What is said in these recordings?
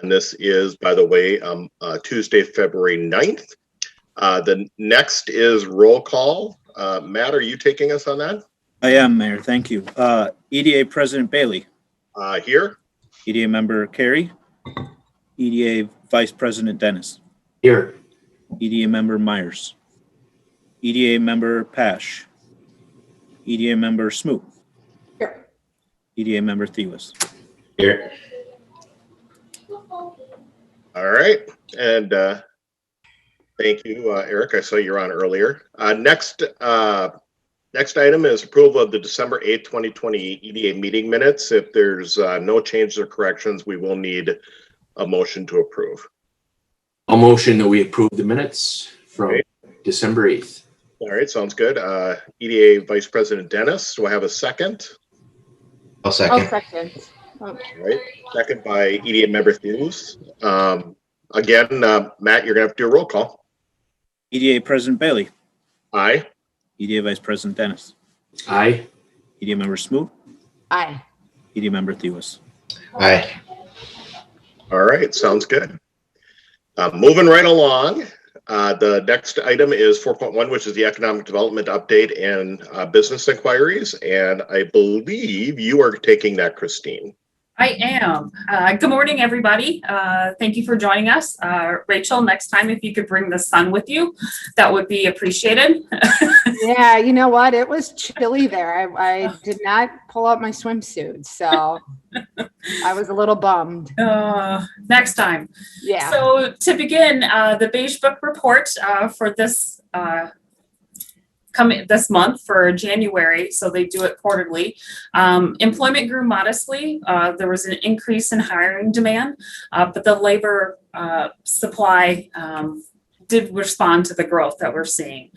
And this is, by the way, Tuesday, February 9th. The next is roll call. Matt, are you taking us on that? I am, Mayor. Thank you. EDA President Bailey. Here. EDA Member Carey. EDA Vice President Dennis. Here. EDA Member Myers. EDA Member Pash. EDA Member Smoot. Here. EDA Member Thewas. Here. All right. And thank you, Eric. I saw you were on earlier. Next item is approval of the December 8th, 2020 EDA meeting minutes. If there's no changes or corrections, we will need a motion to approve. A motion that we approve the minutes from December 8th. All right, sounds good. EDA Vice President Dennis, do I have a second? I'll second. I'll second. All right, second by EDA Member Thews. Again, Matt, you're gonna have to do a roll call. EDA President Bailey. Aye. EDA Vice President Dennis. Aye. EDA Member Smoot. Aye. EDA Member Thewas. Aye. All right, sounds good. Moving right along, the next item is 4.1, which is the economic development update and business inquiries. And I believe you are taking that, Christine. I am. Good morning, everybody. Thank you for joining us. Rachel, next time, if you could bring the sun with you, that would be appreciated. Yeah, you know what? It was chilly there. I did not pull out my swimsuit, so I was a little bummed. Next time. Yeah. So to begin, the Beige Book report for this this month for January, so they do it quarterly. Employment grew modestly. There was an increase in hiring demand, but the labor supply did respond to the growth that we're seeing.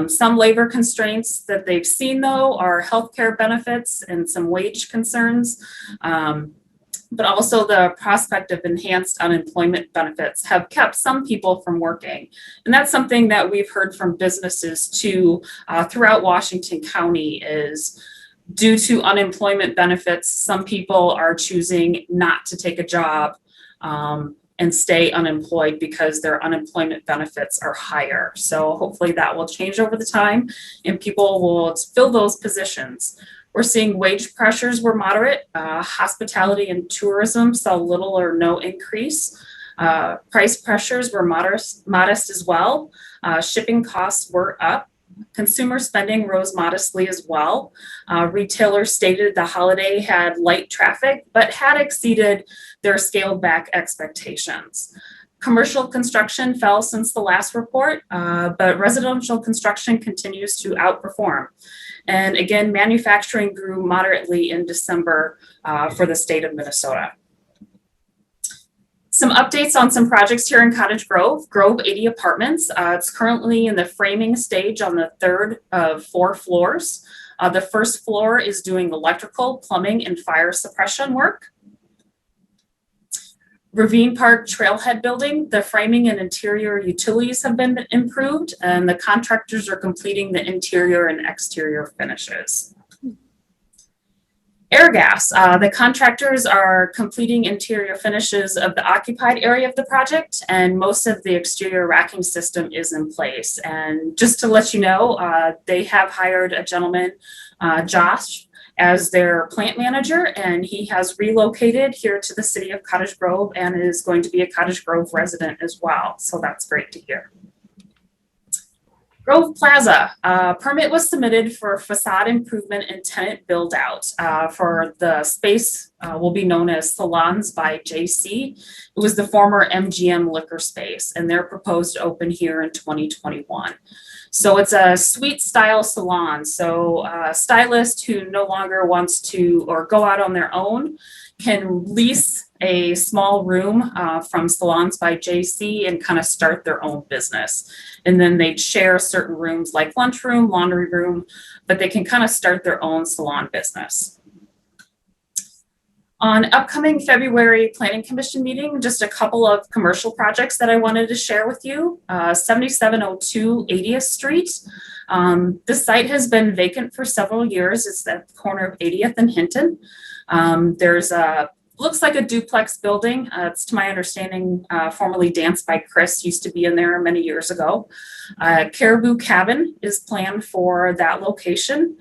Some labor constraints that they've seen, though, are healthcare benefits and some wage concerns. But also the prospect of enhanced unemployment benefits have kept some people from working. And that's something that we've heard from businesses too throughout Washington County is due to unemployment benefits, some people are choosing not to take a job and stay unemployed because their unemployment benefits are higher. So hopefully that will change over the time and people will fill those positions. We're seeing wage pressures were moderate. Hospitality and tourism saw little or no increase. Price pressures were modest as well. Shipping costs were up. Consumer spending rose modestly as well. Retailers stated the holiday had light traffic, but had exceeded their scaled back expectations. Commercial construction fell since the last report, but residential construction continues to outperform. And again, manufacturing grew moderately in December for the state of Minnesota. Some updates on some projects here in Cottage Grove. Grove 80 Apartments. It's currently in the framing stage on the third of 4 floors. The first floor is doing electrical, plumbing, and fire suppression work. Ravine Park Trailhead Building, the framing and interior utilities have been improved and the contractors are completing the interior and exterior finishes. Airgas, the contractors are completing interior finishes of the occupied area of the project and most of the exterior racking system is in place. And just to let you know, they have hired a gentleman, Josh, as their plant manager, and he has relocated here to the city of Cottage Grove and is going to be a Cottage Grove resident as well. So that's great to hear. Grove Plaza, permit was submitted for facade improvement and tenant build out for the space will be known as Salons by JC. It was the former MGM liquor space and they're proposed to open here in 2021. So it's a suite style salon. So a stylist who no longer wants to or go out on their own can lease a small room from Salons by JC and kind of start their own business. And then they'd share certain rooms like lunchroom, laundry room, but they can kind of start their own salon business. On upcoming February Planning Commission meeting, just a couple of commercial projects that I wanted to share with you. 7702 80th Street. This site has been vacant for several years. It's at the corner of 80th and Hinton. There's a looks like a duplex building. It's, to my understanding, formerly Danced by Chris, used to be in there many years ago. Caribou Cabin is planned for that location.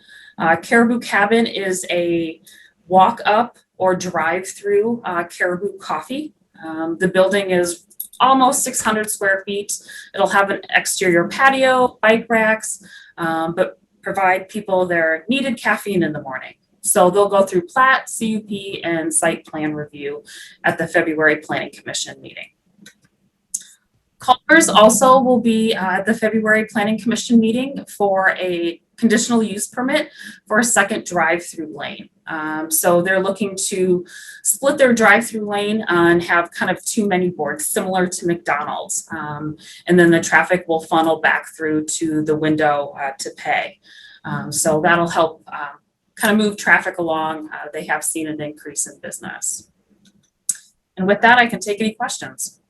Caribou Cabin is a walk up or drive through Caribou Coffee. The building is almost 600 square feet. It'll have an exterior patio, bike racks, but provide people their needed caffeine in the morning. So they'll go through plat, CUP, and site plan review at the February Planning Commission meeting. Culvers also will be at the February Planning Commission meeting for a conditional use permit for a second drive-through lane. So they're looking to split their drive-through lane and have kind of two menu boards similar to McDonald's. And then the traffic will funnel back through to the window to pay. So that'll help kind of move traffic along. They have seen an increase in business. And with that, I can take any questions.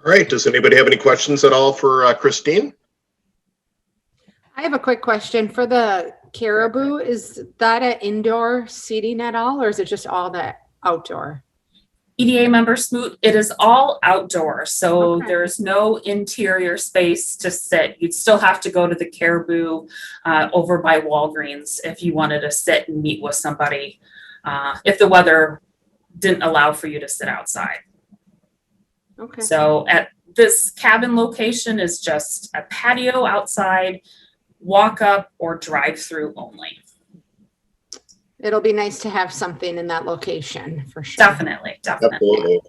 All right. Does anybody have any questions at all for Christine? I have a quick question for the Caribou. Is that an indoor seating at all, or is it just all that outdoor? EDA member Smoot, it is all outdoor. So Okay. there's no interior space to sit. You'd still have to go to the Caribou over by Walgreens if you wanted to sit and meet with somebody, if the weather didn't allow for you to sit outside. Okay. So at this cabin location is just a patio outside, walk up or drive through only. It'll be nice to have something in that location for sure. Definitely. Absolutely.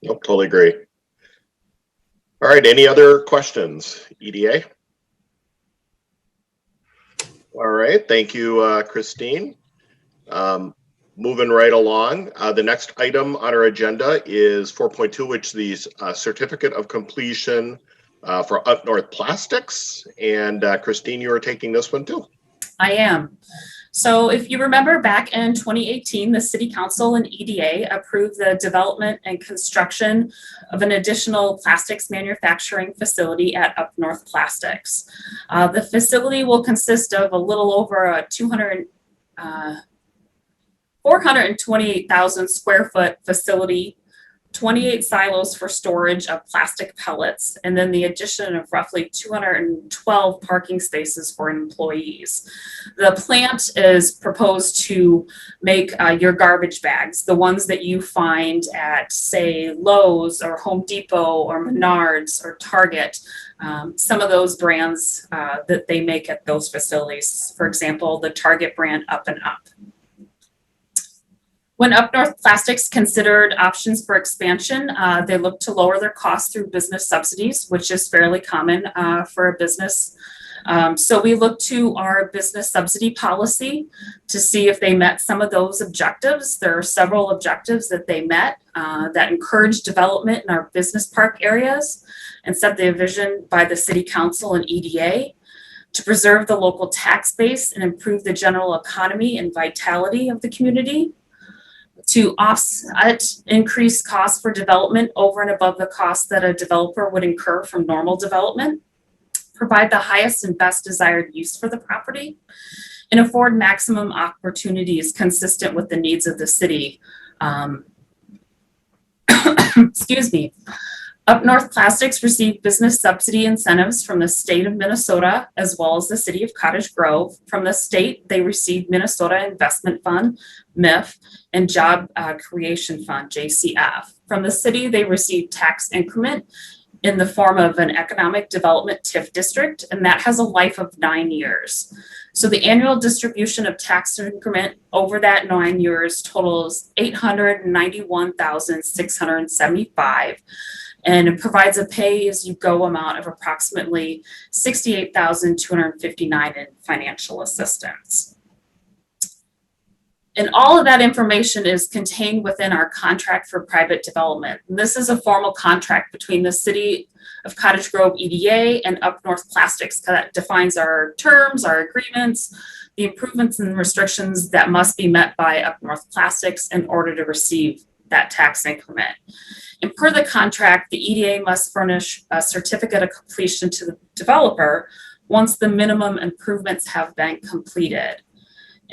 Nope, totally agree. All right. Any other questions, EDA? All right. Thank you, Christine. Moving right along, the next item on our agenda is 4.2, which is the certificate of completion for Up North Plastics. And Christine, you are taking this one too. I am. So if you remember back in 2018, the City Council and EDA approved the development and construction of an additional plastics manufacturing facility at Up North Plastics. The facility will consist of a little over a 428,000 square foot facility, 28 silos for storage of plastic pellets, and then the addition of roughly 212 parking spaces for employees. The plant is proposed to make your garbage bags, the ones that you find at, say, Lowe's or Home Depot or Menards or Target. Some of those brands that they make at those facilities, for example, the Target brand Up and Up. When Up North Plastics considered options for expansion, they looked to lower their costs through business subsidies, which is fairly common for a business. So we looked to our business subsidy policy to see if they met some of those objectives. There are several objectives that they met that encourage development in our business park areas and set the vision by the City Council and EDA to preserve the local tax base and improve the general economy and vitality of the community, to offset increased costs for development over and above the costs that a developer would incur from normal development, provide the highest and best desired use for the property, and afford maximum opportunities consistent with the needs of the city. Excuse me. Up North Plastics received business subsidy incentives from the state of Minnesota, as well as the city of Cottage Grove. From the state, they received Minnesota Investment Fund, MIF, and Job Creation Fund, JCF. From the city, they received tax increment in the form of an economic development TIF district, and that has a life of 9 years. So the annual distribution of tax increment over that 9 years totals $891,675. And it provides a pay-as-you-go amount of approximately $68,259 in financial assistance. And all of that information is contained within our contract for private development. And this is a formal contract between the City of Cottage Grove EDA and Up North Plastics that defines our terms, our agreements, the improvements and restrictions that must be met by Up North Plastics in order to receive that tax increment. And per the contract, the EDA must furnish a certificate of completion to the developer once the minimum improvements have been completed.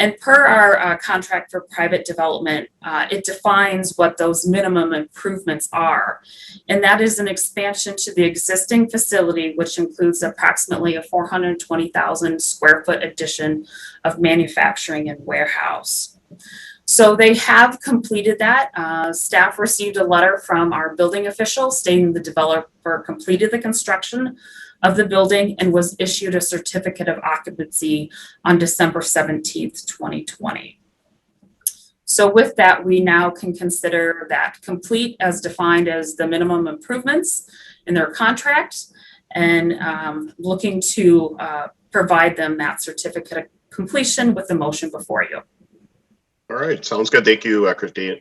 And per our contract for private development, it defines what those minimum improvements are. And that is an expansion to the existing facility, which includes approximately a 420,000 square foot addition of manufacturing and warehouse. So they have completed that. Staff received a letter from our building official stating the developer completed the construction of the building and was issued a certificate of occupancy on December 17th, 2020. So with that, we now can consider that complete as defined as the minimum improvements in their contract, and looking to provide them that certificate of completion with the motion before you. All right, sounds good. Thank you,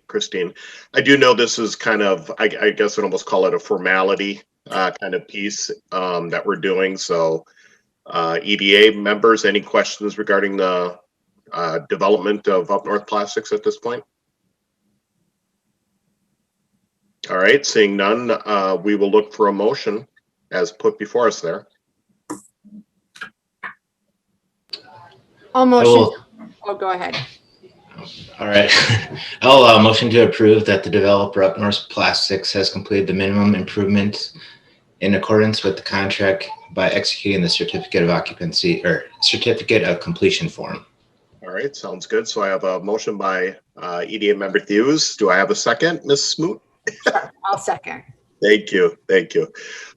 Christine. I do know this is kind of, I guess I'd almost call it a formality kind of piece that we're doing. So EDA members, any questions regarding the development of Up North Plastics at this point? All right, seeing none, we will look for a motion as put before us there. I'll motion. Oh, go ahead. All right. I'll motion to approve that the developer Up North Plastics has completed the minimum improvements in accordance with the contract by executing the certificate of occupancy or certificate of completion form. All right, sounds good. So I have a motion by EDA member Thews. Do I have a second, Ms. Smoot? Sure, I'll second. Thank you. Thank you.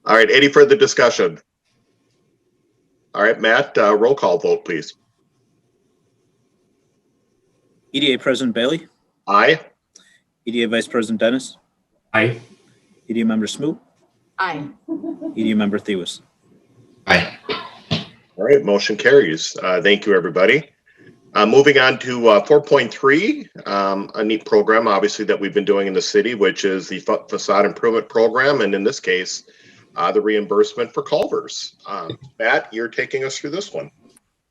All right, any further discussion? All right, Matt, roll call vote, please. EDA President Bailey, Aye. EDA Vice President Dennis, Aye. EDA Member Smoot, Aye. EDA Member Thews. Aye. All right, motion carries. Thank you, everybody. Moving on to 4.3, a neat program, obviously, that we've been doing in the city, which is the Facade Improvement Program, and in this case, the reimbursement for Culvers. Matt, you're taking us through this one.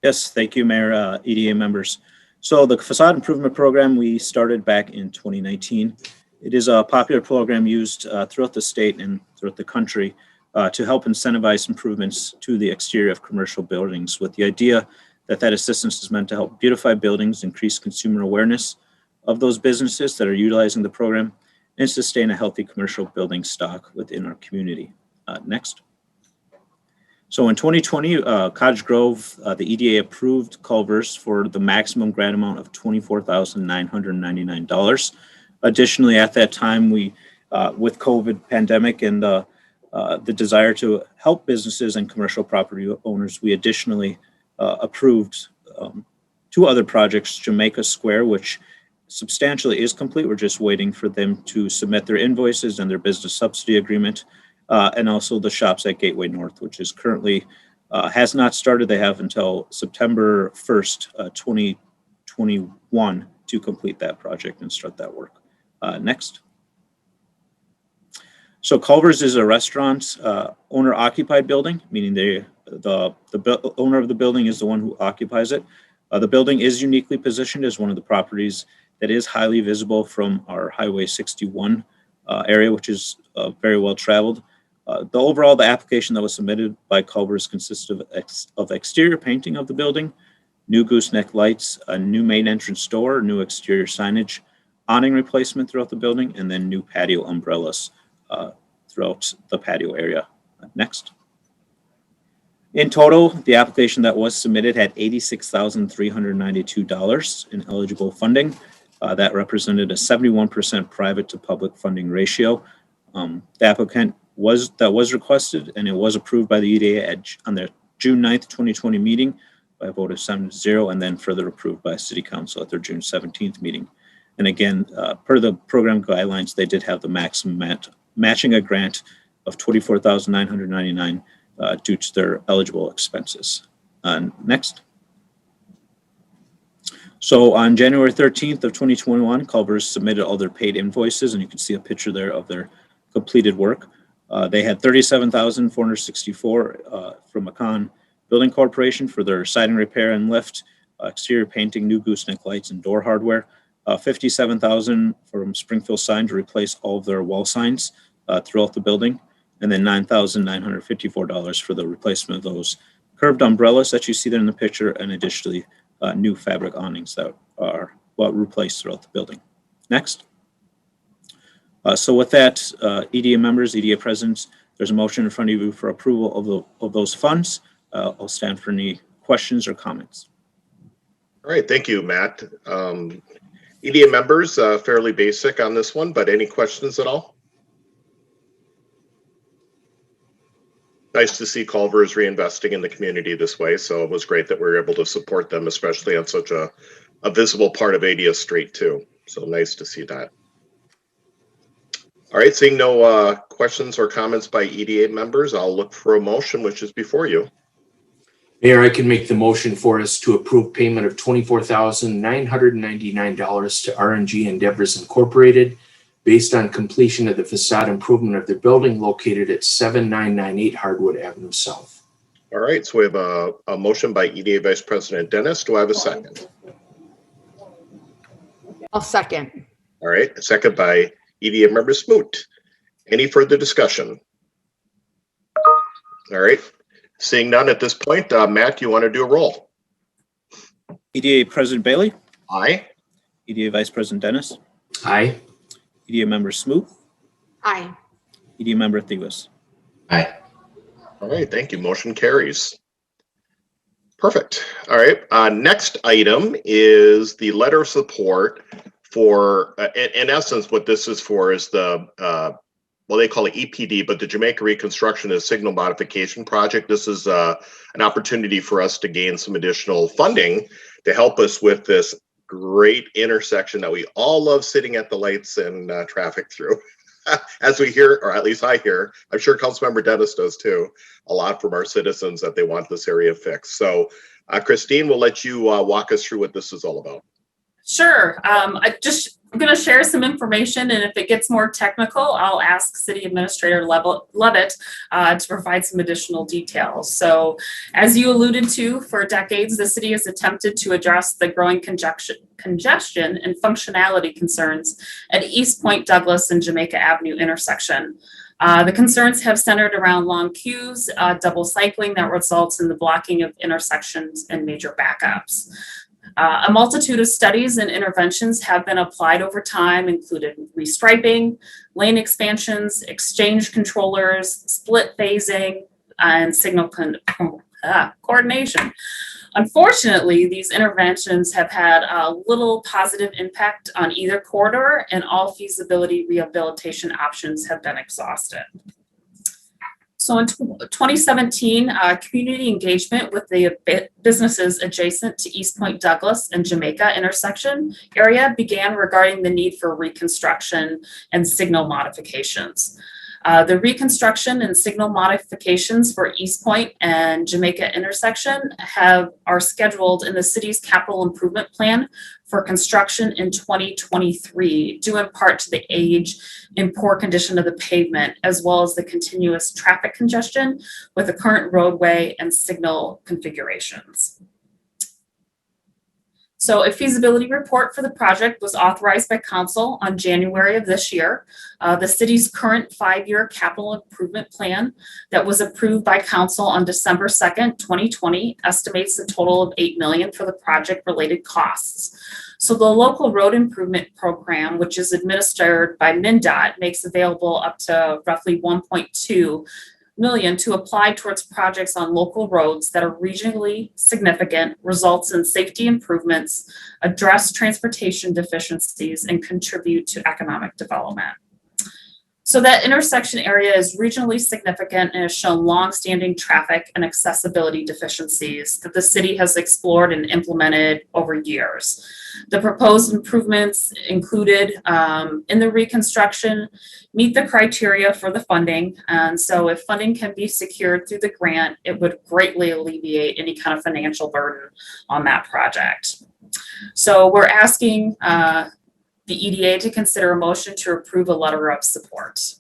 Yes, thank you, Mayor, EDA members. So the Facade Improvement Program we started back in 2019. It is a popular program used throughout the state and throughout the country to help incentivize improvements to the exterior of commercial buildings, with the idea that assistance is meant to help beautify buildings, increase consumer awareness of those businesses that are utilizing the program, and sustain a healthy commercial building stock within our community. Next. So in 2020, Cottage Grove, the EDA approved Culvers for the maximum grant amount of $24,999. Additionally, at that time, we, with COVID pandemic and the desire to help businesses and commercial property owners, we additionally approved two other projects, Jamaica Square, which substantially is complete. We're just waiting for them to submit their invoices and their business subsidy agreement. And also the shops at Gateway North, which is currently has not started. They have until September 1st, 2021 to complete that project and start that work. Next. So Culvers is a restaurant owner occupied building, meaning the owner of the building is the one who occupies it. The building is uniquely positioned as one of the properties that is highly visible from our Highway 61 area, which is very well traveled. The application that was submitted by Culvers consists of exterior painting of the building, new gooseneck lights, a new main entrance door, new exterior signage, awning replacement throughout the building, and then new patio umbrellas throughout the patio area. Next. In total, the application that was submitted had $86,392 in eligible funding. That represented a 71% private to public funding ratio. The applicant was requested, and it was approved by the EDA on their June 9th, 2020 meeting by a vote of 7-0, and then further approved by City Council at their June 17th meeting. And again, per the program guidelines, they did have the maximum matching a grant of $24,999 due to their eligible expenses. Next. So on January 13th of 2021, Culvers submitted all their paid invoices, and you can see a picture there of their completed work. They had $37,464 from Macon Building Corporation for their siding repair and lift, exterior painting, new gooseneck lights, and door hardware. $57,000 from Springfield Sign to replace all of their wall signs throughout the building, and then $9,954 for the replacement of those curved umbrellas that you see there in the picture, and additionally new fabric awnings that are replaced throughout the building. Next. So with that, EDA members, EDA presidents, there's a motion in front of you for approval of those funds. I'll stand for any questions or comments. All right, thank you, Matt. EDA members, fairly basic on this one, but any questions at all? Nice to see Culvers reinvesting in the community this way, so it was great that we were able to support them, especially on such a visible part of 80th Street too. So nice to see that. All right, seeing no questions or comments by EDA members, I'll look for a motion, which is before you. Mayor, I can make the motion for us to approve payment of $24,999 to RNG Endeavors Incorporated based on completion of the facade improvement of their building located at 7998 Hardwood Avenue South. All right, so we have a motion by EDA Vice President Dennis. Do I have a second? I'll second. All right, a second by EDA Member Smoot. Any further discussion? All right. Seeing none at this point, Matt, you want to do a roll? EDA President Bailey, Aye. EDA Vice President Dennis, Aye. EDA Member Smoot, Aye. EDA Member Thewas. Aye. All right, thank you. Motion carries. Perfect. All right. Next item is the letter of support for, in essence, what this is for is the, well, they call it EPD, but the Jamaica Reconstruction and Signal Modification Project. This is an opportunity for us to gain some additional funding to help us with this great intersection that we all love sitting at the lights and traffic through. As we hear, or at least I hear, I'm sure Councilmember Dennis does too, a lot from our citizens that they want this area fixed. So Christine, we'll let you walk us through what this is all about. Sure. I'm going to share some information, and if it gets more technical, I'll ask City Administrator Levitt to provide some additional details. So, as you alluded to, for decades, the city has attempted to address the growing congestion and functionality concerns at East Point Douglas and Jamaica Avenue intersection. The concerns have centered around long queues, double cycling that results in the blocking of intersections and major backups. A multitude of studies and interventions have been applied over time, including restriping, lane expansions, exchange controllers, split phasing, and signal coordination. Unfortunately, these interventions have had little positive impact on either corridor, and all feasibility rehabilitation options have been exhausted. So in 2017, community engagement with the businesses adjacent to East Point Douglas and Jamaica intersection area began regarding the need for reconstruction and signal modifications. The reconstruction and signal modifications for East Point and Jamaica intersection are scheduled in the city's capital improvement plan for construction in 2023, due in part to the age and poor condition of the pavement, as well as the continuous traffic congestion with the current roadway and signal configurations. So a feasibility report for the project was authorized by council on January of this year. The city's current 5-year capital improvement plan that was approved by council on December 2nd, 2020 estimates a total of $8 million for the project related costs. So the local road improvement program, which is administered by MnDOT, makes available up to roughly $1.2 million to apply towards projects on local roads that are regionally significant, results in safety improvements, address transportation deficiencies, and contribute to economic development. So that intersection area is regionally significant and has shown long-standing traffic and accessibility deficiencies that the city has explored and implemented over years. The proposed improvements included in the reconstruction meet the criteria for the funding. And so if funding can be secured through the grant, it would greatly alleviate any kind of financial burden on that project. So we're asking the EDA to consider a motion to approve a letter of support.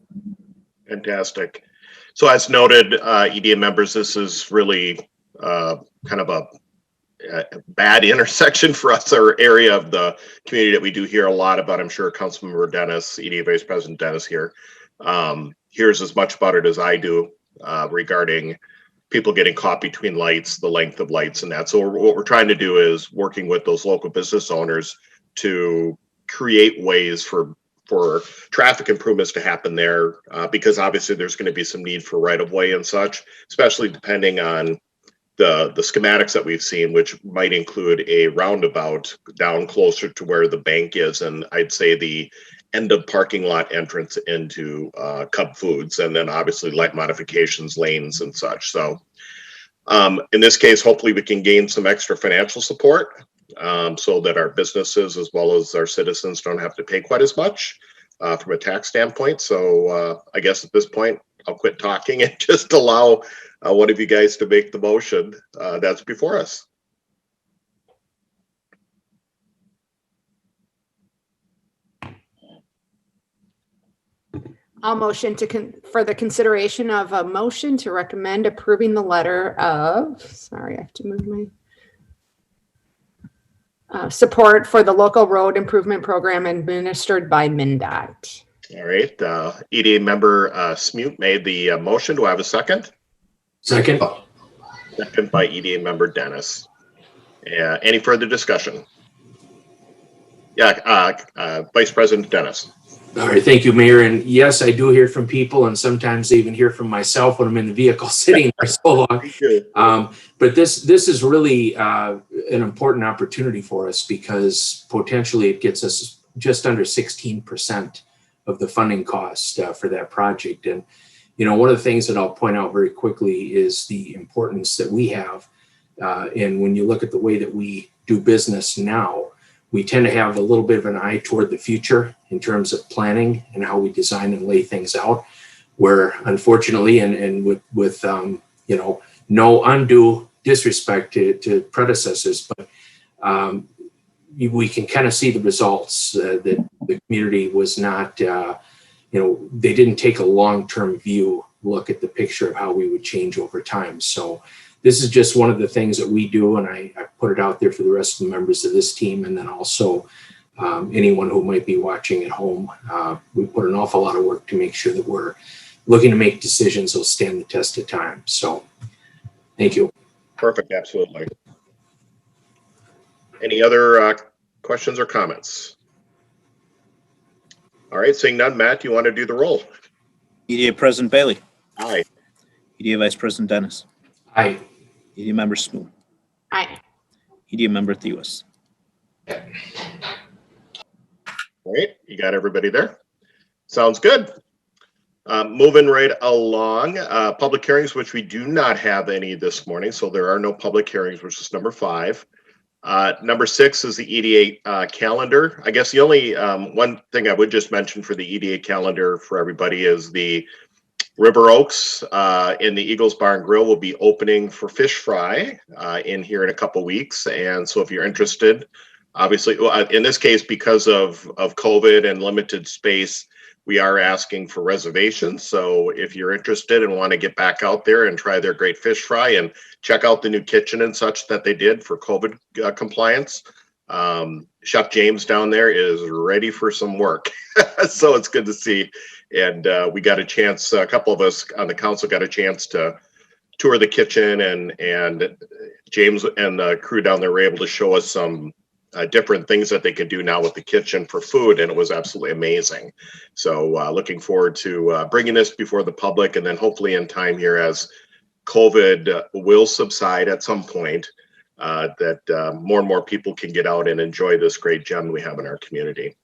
Fantastic. So as noted, EDA members, this is really kind of a bad intersection for us, our area of the community that we do hear a lot about. I'm sure Councilmember Dennis, EDA Vice President Dennis here, hears as much about it as I do regarding people getting caught between lights, the length of lights and that. So what we're trying to do is working with those local business owners to create ways for traffic improvements to happen there, because obviously there's going to be some need for right of way and such, especially depending on the schematics that we've seen, which might include a roundabout down closer to where the bank is, and I'd say the end of parking lot entrance into Cub Foods, and then obviously light modifications, lanes and such. So in this case, hopefully we can gain some extra financial support so that our businesses as well as our citizens don't have to pay quite as much from a tax standpoint. So I guess at this point, I'll quit talking and just allow one of you guys to make the motion that's before us. I'll motion for the consideration of a motion to recommend approving the letter of, sorry, I have to move my support for the local road improvement program administered by MnDOT. All right, EDA member Smoot made the motion. Do I have a second? Second. Second by EDA member Dennis. Any further discussion? Yeah, Vice President Dennis. All right, thank you, Mayor. And yes, I do hear from people, and sometimes I even hear from myself when I'm in the vehicle sitting there so long. But this is really an important opportunity for us, because potentially it gets us just under 16% of the funding cost for that project. And you know, one of the things that I'll point out very quickly is the importance that we have. And when you look at the way that we do business now, we tend to have a little bit of an eye toward the future in terms of planning and how we design and lay things out, where unfortunately, and with you know, no undue disrespect to predecessors, but we can kind of see the results that the community was not, you know, they didn't take a long-term view look at the picture of how we would change over time. So this is just one of the things that we do, and I put it out there for the rest of the members of this team, and then also anyone who might be watching at home. We put an awful lot of work to make sure that we're looking to make decisions that will stand the test of time. So thank you. Perfect, absolutely. Any other questions or comments? All right, seeing none, Matt, you want to do the roll? EDA President Bailey. Aye. EDA Vice President Dennis. Aye. EDA Member Smoot. Aye. EDA Member Theus. All right, you got everybody there? Sounds good. Moving right along, public hearings, which we do not have any this morning, so there are no public hearings, which is number 5. Number 6 is the EDA calendar. I guess the only one thing I would just mention for the EDA calendar for everybody is the River Oaks in the Eagles Barn Grill will be opening for fish fry in here in a couple weeks. And so if you're interested, obviously, in this case, because of COVID and limited space, we are asking for reservations. So if you're interested and want to get back out there and try their great fish fry and check out the new kitchen and such that they did for COVID compliance, Chef James down there is ready for some work. So it's good to see. And we got a chance, a couple of us on the council got a chance to tour the kitchen, and James and the crew down there were able to show us some different things that they could do now with the kitchen for food, and it was absolutely amazing. So looking forward to bringing this before the public, and then hopefully in time here as COVID will subside at some point, that more and more people can get out and enjoy this great gem we have in our community.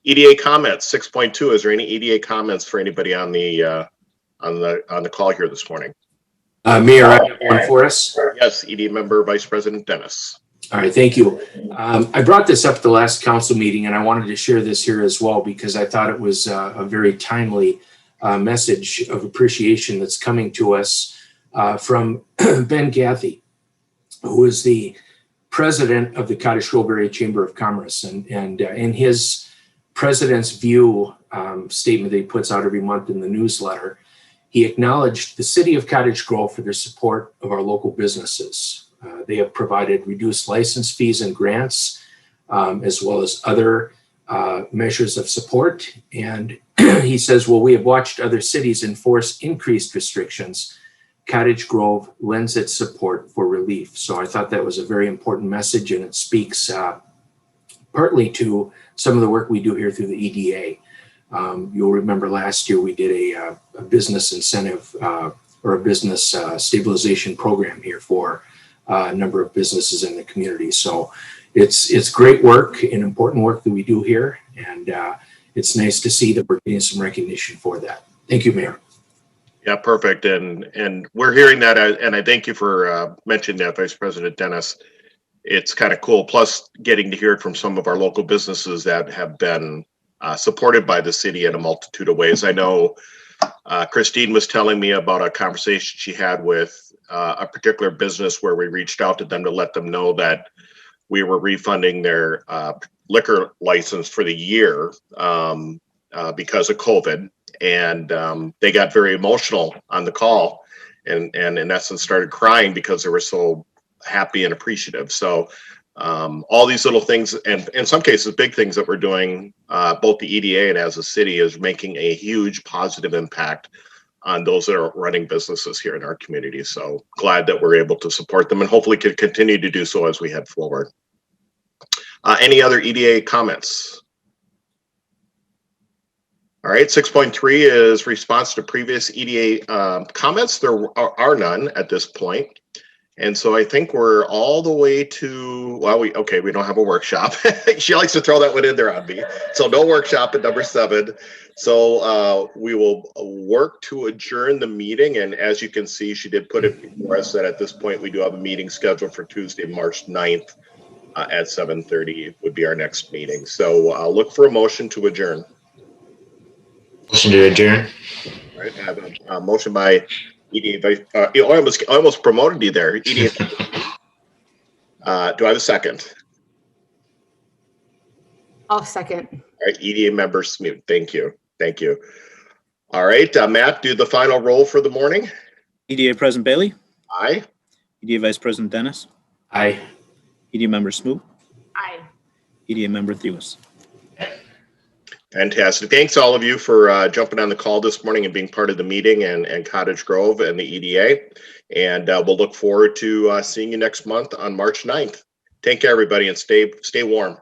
EDA comments 6.2. Is there any EDA comments for anybody on the call here this morning? Mayor, I have one for us. Yes, EDA member Vice President Dennis. All right, thank you. I brought this up at the last council meeting, and I wanted to share this here as well because I thought it was a very timely message of appreciation that's coming to us from Ben Gathy, who is the president of the Cottage Grove Area Chamber of Commerce. And in his president's view statement that he puts out every month in the newsletter, he acknowledged the city of Cottage Grove for their support of our local businesses. They have provided reduced license fees and grants, as well as other measures of support. And he says, well, we have watched other cities enforce increased restrictions, Cottage Grove lends its support for relief. So I thought that was a very important message, and it speaks partly to some of the work we do here through the EDA. You'll remember last year we did a business incentive or a business stabilization program here for a number of businesses in the community. So it's great work and important work that we do here, and it's nice to see that we're getting some recognition for that. Thank you, Mayor. Yeah, perfect. And we're hearing that, and I thank you for mentioning that, Vice President Dennis. It's kind of cool. Plus, getting to hear it from some of our local businesses that have been supported by the city in a multitude of ways. I know Christine was telling me about a conversation she had with a particular business where we reached out to them to let them know that we were refunding their liquor license for the year because of COVID. And they got very emotional on the call and in essence started crying because they were so happy and appreciative. So all these little things, and in some cases big things that we're doing, both the EDA and as a city, is making a huge positive impact on those that are running businesses here in our community. So glad that we're able to support them and hopefully can continue to do so as we head forward. Any other EDA comments? All right, 6.3 is response to previous EDA comments. There are none at this point. And so I think we're all the way to, well, we don't have a workshop. She likes to throw that one in there on me. So no workshop at number 7. So we will work to adjourn the meeting. And as you can see, she did put it before us that at this point, we do have a meeting scheduled for Tuesday, March 9th at 7:30 would be our next meeting. So I'll look for a motion to adjourn. Motion to adjourn. All right, I have a motion by EDA. I almost promoted you there. EDA. Do I have a second? I'll second. All right, EDA member Smoot. Thank you. Thank you. All right, Matt, do the final roll for the morning. EDA President Bailey, Aye. EDA Vice President Dennis, Aye. EDA Member Smoot, Aye. EDA Member Theus. Fantastic. Thanks all of you for jumping on the call this morning and being part of the meeting and Cottage Grove and the EDA. And we'll look forward to seeing you next month on March 9th. Take care, everybody, and stay warm.